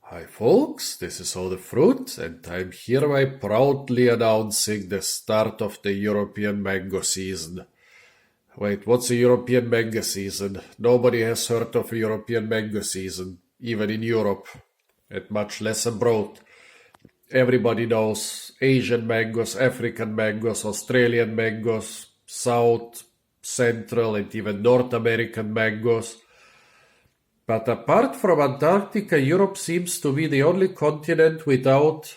Hi folks, this is All the Fruit, and I'm hereby proudly announcing the start of the European mango season. Wait, what's a European mango season? Nobody has heard of a European mango season, even in Europe, and much less abroad. Everybody knows Asian mangoes, African mangoes, Australian mangoes, South, Central, and even North American mangoes. But apart from Antarctica, Europe seems to be the only continent without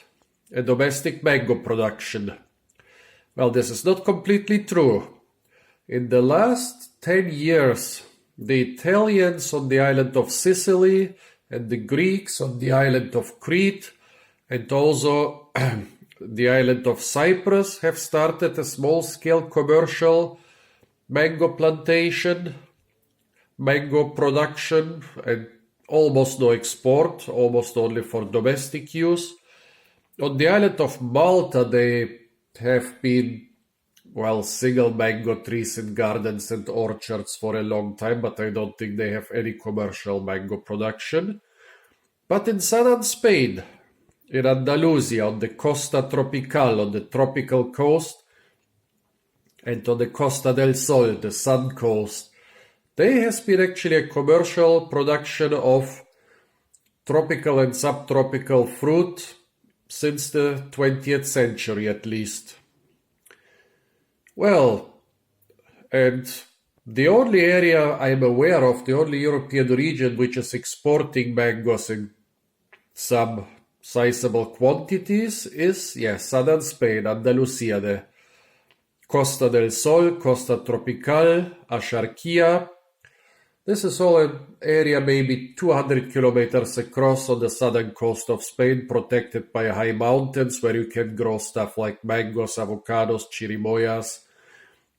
a domestic mango production. Well, this is not completely true. In the last 10 years, the Italians on the island of Sicily and the Greeks on the island of Crete and also the island of Cyprus have started a small-scale commercial mango plantation, mango production, and almost no export, almost only for domestic use. On the island of Malta, they have been, single mango trees in gardens and orchards for a long time, but I don't think they have any commercial mango production. But in southern Spain, in Andalusia, on the Costa Tropical, on the tropical coast, and on the Costa del Sol, the sun coast, there has been actually a commercial production of tropical and subtropical fruit since the 20th century at least. Well, and the only area I'm aware of, the only European region which is exporting mangoes in some sizable quantities is, southern Spain, Andalusia, the Costa del Sol, Costa Tropical, Axarquía. This is all an area maybe 200 kilometers across on the southern coast of Spain, protected by high mountains where you can grow stuff like mangoes, avocados, chirimoyas.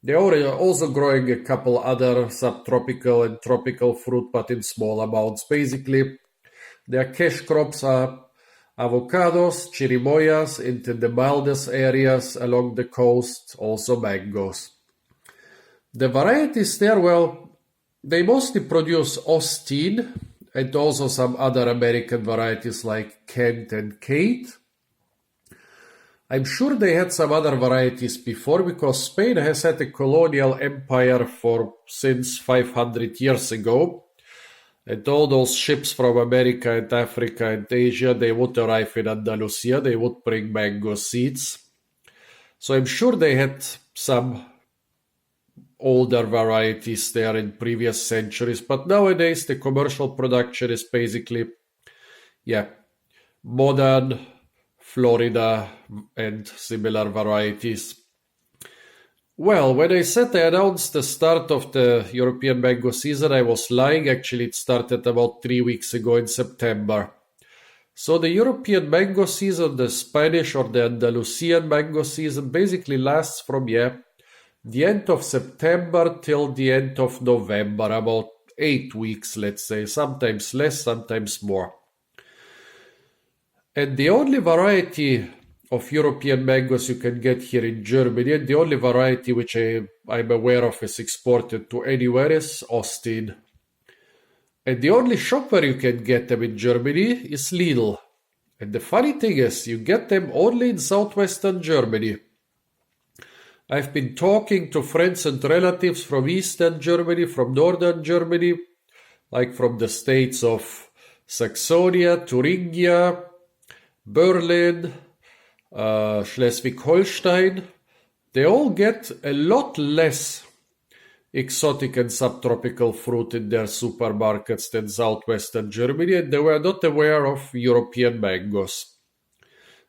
They are also growing a couple other subtropical and tropical fruit, but in small amounts. Basically, their cash crops are avocados, chirimoyas, into the mildest areas along the coast, also mangoes. The varieties there, they mostly produce Osteen and also some other American varieties like Kent and Kate. I'm sure they had some other varieties before because Spain has had a colonial empire since 500 years ago. And all those ships from America and Africa and Asia, they would arrive in Andalusia, they would bring mango seeds. So I'm sure they had some older varieties there in previous centuries, but nowadays the commercial production is basically, modern Florida and similar varieties. Well, when I said I announced the start of the European mango season, I was lying. Actually, it started about 3 weeks ago in September. So the European mango season, the Spanish or the Andalusian mango season, basically lasts from, the end of September till the end of November, about 8 weeks, let's say, sometimes less, sometimes more. And the only variety of European mangoes you can get here in Germany, and the only variety which I'm aware of is exported to anywhere, is Osteen. And the only shop where you can get them in Germany is Lidl. And the funny thing is, you get them only in southwestern Germany. I've been talking to friends and relatives from Eastern Germany, from Northern Germany, like from the states of Saxonia, Thuringia, Berlin, Schleswig-Holstein. They all get a lot less exotic and subtropical fruit in their supermarkets than southwestern Germany, and they were not aware of European mangoes.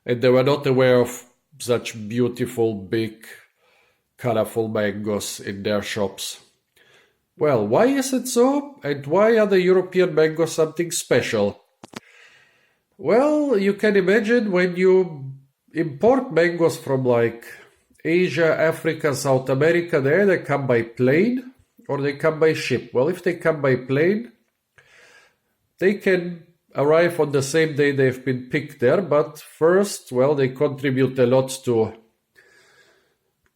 And they were not aware of such beautiful, big, colorful mangoes in their shops. Well, why is it so? And why are the European mangoes something special? Well, you can imagine when you import mangoes from like Asia, Africa, South America, they either come by plane or they come by ship. Well, if they come by plane, they can arrive on the same day they've been picked there, but first, they contribute a lot to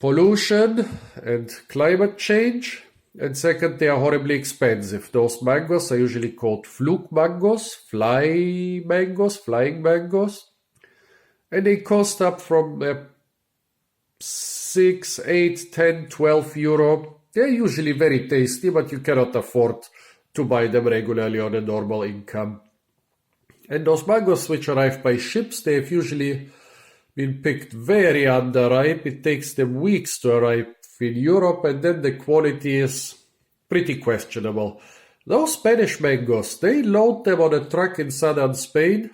pollution and climate change. And second, they are horribly expensive. Those mangoes are usually called fluke mangoes, flying mangoes. And they cost up from 6, 8, 10, 12 euro. They're usually very tasty, but you cannot afford to buy them regularly on a normal income. And those mangoes which arrive by ships, they've usually been picked very underripe. It takes them weeks to arrive in Europe, and then the quality is pretty questionable. Those Spanish mangoes, they load them on a truck in southern Spain,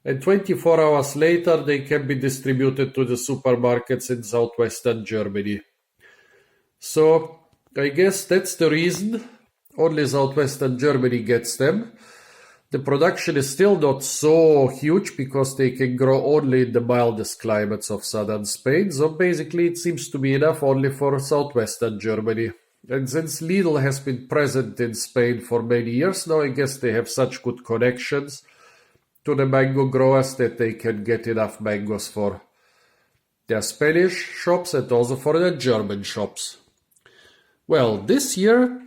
and 24 hours later they can be distributed to the supermarkets in southwestern Germany. So I guess that's the reason only southwestern Germany gets them. The production is still not so huge because they can grow only in the mildest climates of southern Spain. So basically it seems to be enough only for southwestern Germany. And since Lidl has been present in Spain for many years now, I guess they have such good connections to the mango growers that they can get enough mangoes for their Spanish shops and also for their German shops. Well, this year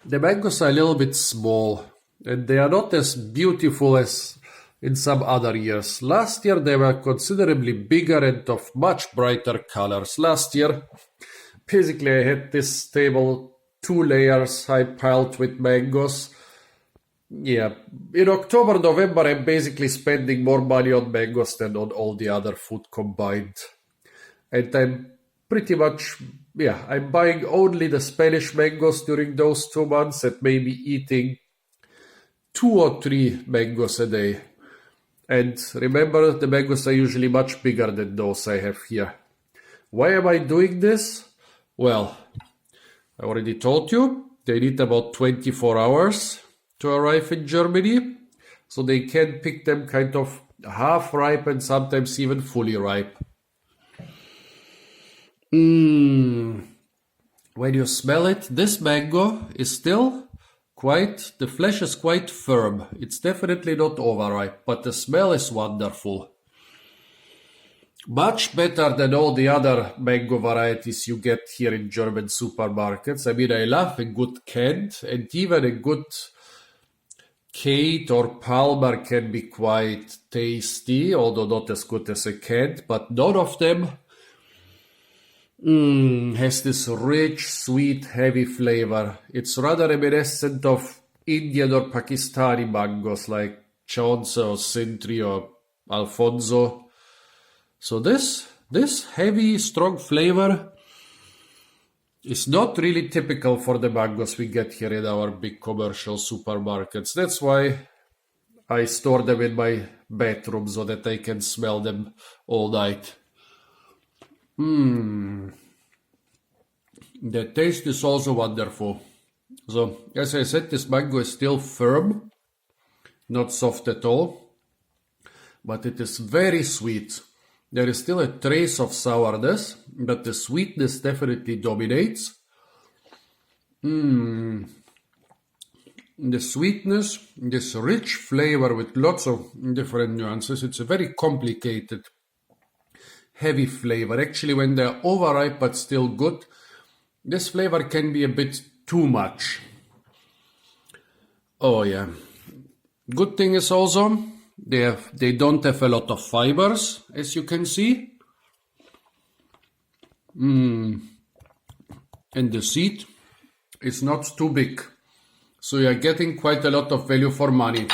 the mangoes are a little bit small. And they are not as beautiful as in some other years. Last year they were considerably bigger and of much brighter colors. Last year, basically I had this table 2 layers I piled with mangoes. Yeah, in October, November I'm basically spending more money on mangoes than on all the other food combined. And I'm pretty much, I'm buying only the Spanish mangoes during those 2 months and maybe eating 2 or 3 mangoes a day. And remember, the mangoes are usually much bigger than those I have here. Why am I doing this? Well, I already told you, they need about 24 hours to arrive in Germany. So they can pick them kind of half ripe and sometimes even fully ripe. When you smell it, this mango is still the flesh is quite firm. It's definitely not overripe, but the smell is wonderful. Much better than all the other mango varieties you get here in German supermarkets. I mean, I love a good Kent, and even a good Kate or Palmer can be quite tasty, although not as good as a Kent, but none of them has this rich, sweet, heavy flavor. It's rather reminiscent of Indian or Pakistani mangoes like Chonsa or Sintri or Alfonso. So this heavy, strong flavor is not really typical for the mangoes we get here in our big commercial supermarkets. That's why I store them in my bedroom so that I can smell them all night. The taste is also wonderful. So, as I said, this mango is still firm, not soft at all, but it is very sweet. There is still a trace of sourness, but the sweetness definitely dominates. The sweetness, this rich flavor with lots of different nuances. It's a very complicated, heavy flavor. Actually, when they're overripe but still good, this flavor can be a bit too much. Oh yeah. Good thing is also they don't have a lot of fibers, as you can see. And the seed is not too big. So you are getting quite a lot of value for money.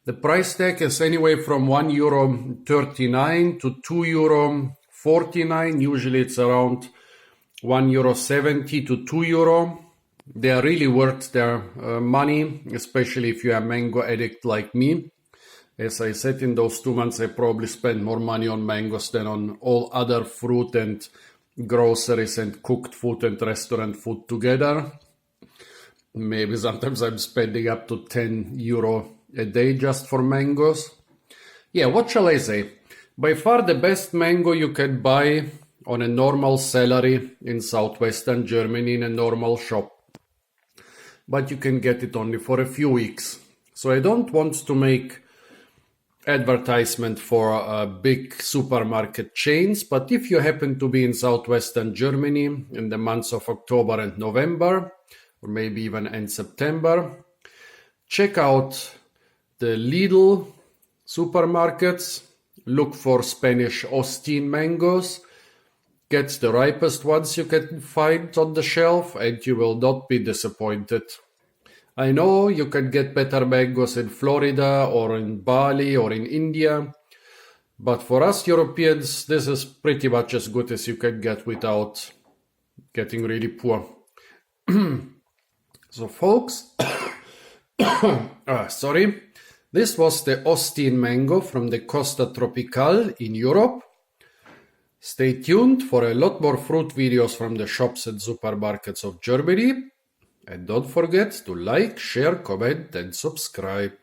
The price tag is anyway from €1.39 to €2.49. Usually it's around €1.70 to €2. They are really worth their money, especially if you are a mango addict like me. As I said, in those 2 months I probably spent more money on mangoes than on all other fruit and groceries and cooked food and restaurant food together. Maybe sometimes I'm spending up to €10 a day just for mangoes. Yeah, what shall I say? By far the best mango you can buy on a normal salary in southwestern Germany in a normal shop. But you can get it only for a few weeks. So I don't want to make advertisement for big supermarket chains, but if you happen to be in southwestern Germany in the months of October and November, or maybe even end September, check out the Lidl supermarkets, look for Spanish Osteen mangoes, get the ripest ones you can find on the shelf, and you will not be disappointed. I know you can get better mangoes in Florida or in Bali or in India, but for us Europeans, this is pretty much as good as you can get without getting really poor. So folks, sorry, this was the Osteen Mango from the Costa Tropical in Europe. Stay tuned for a lot more fruit videos from the shops and supermarkets of Germany. And don't forget to like, share, comment and subscribe.